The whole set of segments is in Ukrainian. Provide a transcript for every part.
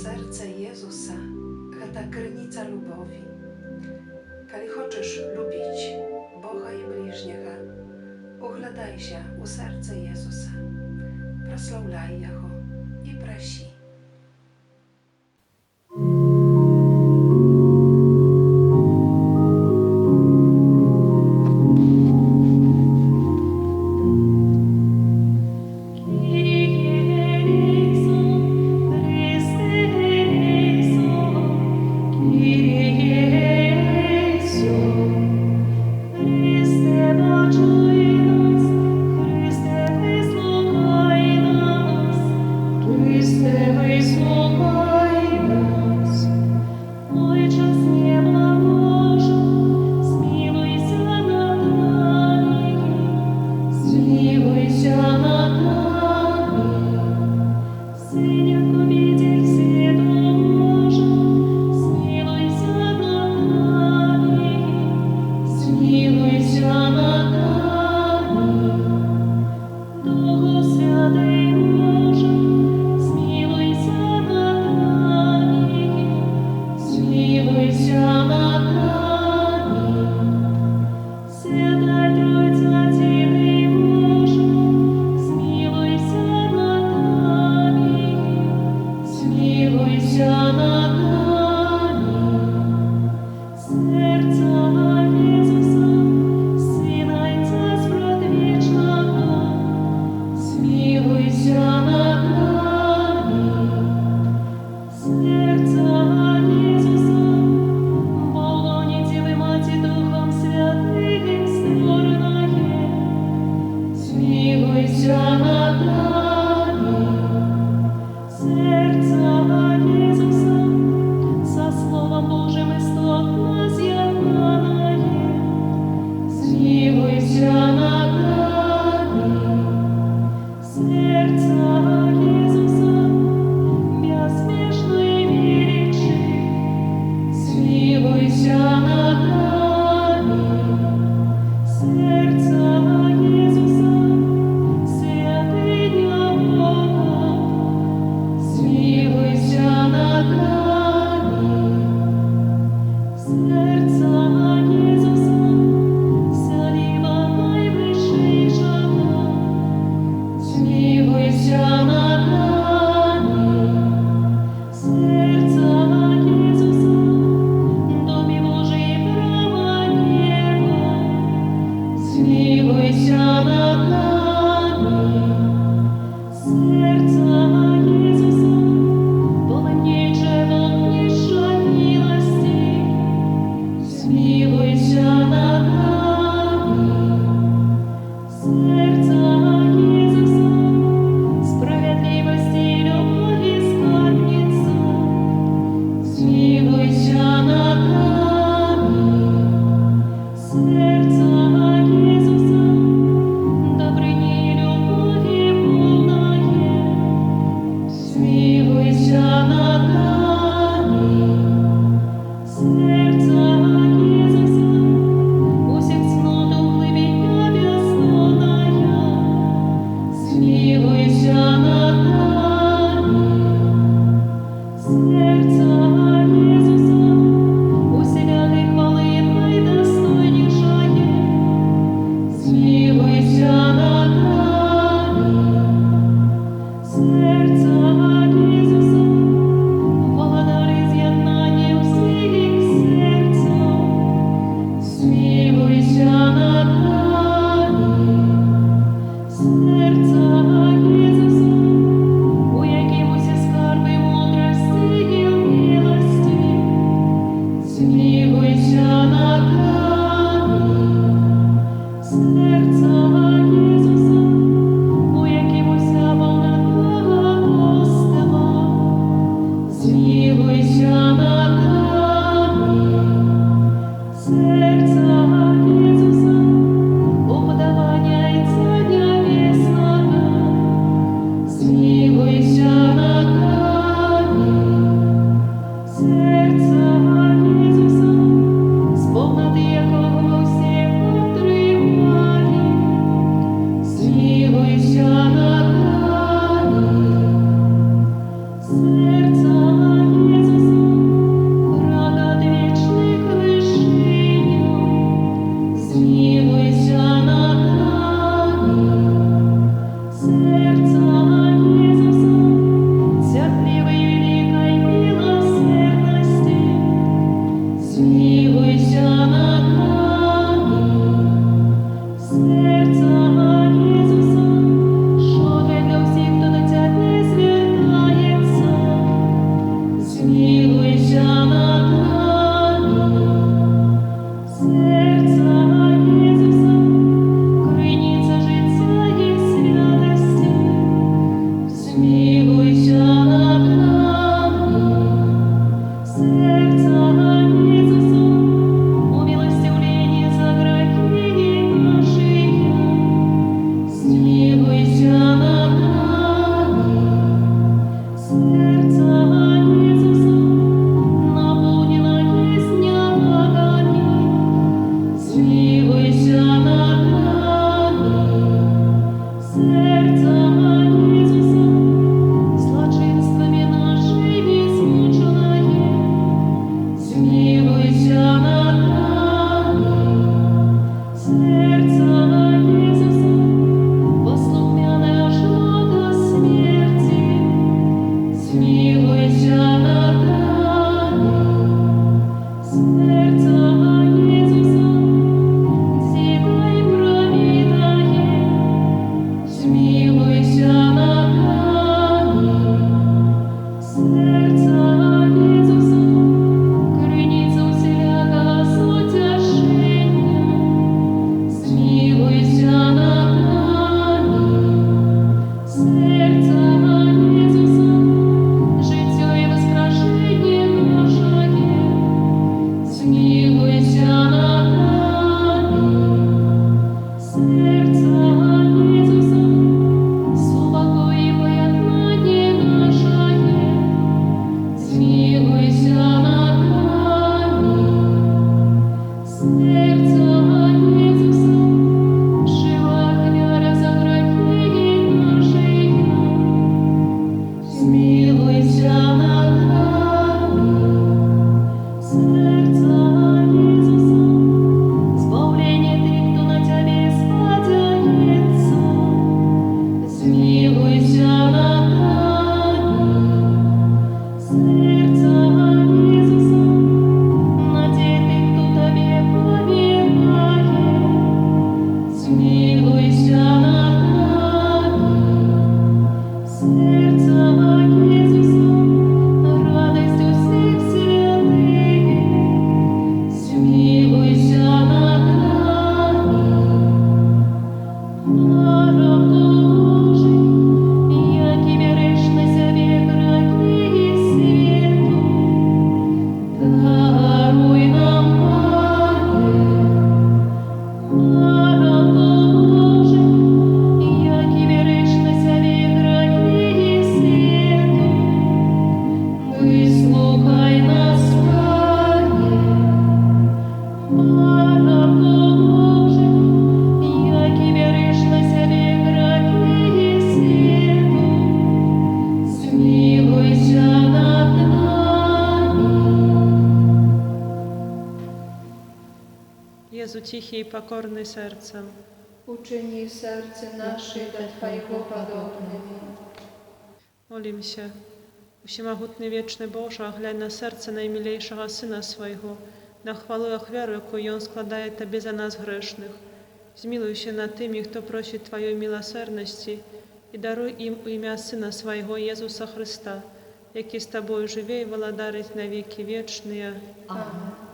Serce Jezusa to krynica lubowi. Kali хочеш lubić Boga i bliźniego, uglądaj się u serca Jezusa, proslawляй Його і проси. Серця Ісуса, у подавання і цання вісного. Jezu cichy i pokorny sercem, Uczyni serce nasze do Twojego podobnymi. Molim się. Всемогутный вечный Боже, глянь на серце наимилейшего Сына Своего, на хвалу и охвяру, яку Он складає Тобі за нас грешних. Змилуйся над тими, хто просить Твоєї милосердності, і даруй їм у ім'я Сина Своего Єсуса Христа, який з Тобою живе і владарить на віки вічні. Amen.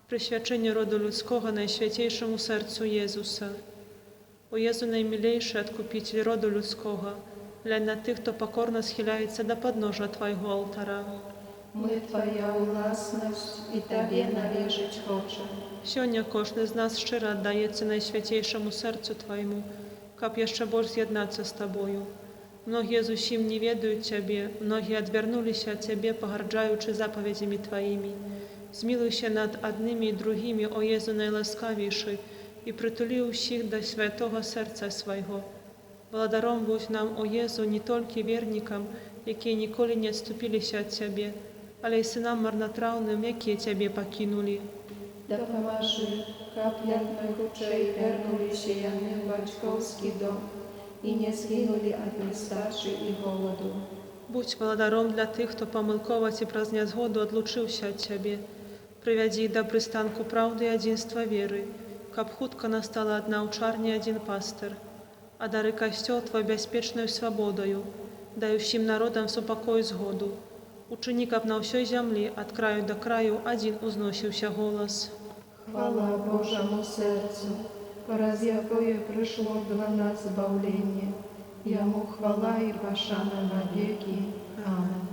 Присвячення роду людського найсвятейшому серцю Єзуса. О Єзу наймилейший Откупитель роду людського, глянь на тих, хто покорно схиляється до подножа Твоєго алтара. Ми Твоя власність і Тобі належить хоче. Сьогодні кожен з нас щиро віддається найсвятейшому серцю Твоєму, каб ще більше з'єднатися з Тобою. Многие зусім не ведают Тебе, многие отвернулись от Тебе, погарджаючи заповедями Твоими. Змилуйся над одними и другими, о Єзу найласкавіший, і притули усіх до святого серця Свого. Благодаром будь нам, о Єзу, не тільки вірникам, які ніколи не відступилися від Тебе, але й синам марнотравним, які Тебе покинули. Допоможи, каплятних очей вернулися яни в батьковський дом і не згинули від нестачі і голоду. Будь благодаром для тих, хто помилково ці праздня згоду одлучився від Тебе. Приведи їх до пристанку правди і единства віри, каб хутко настала одна учарня і один пастир, а дари костел Твой безпечною свободою, дай всім народам супокой згоду. Учини, каб на всій землі, від краю до краю, один узносився голос. Хвала Божому серцю, раз якое прийшло для нас збавлення. Йому хвала і пошана навеки. Амин.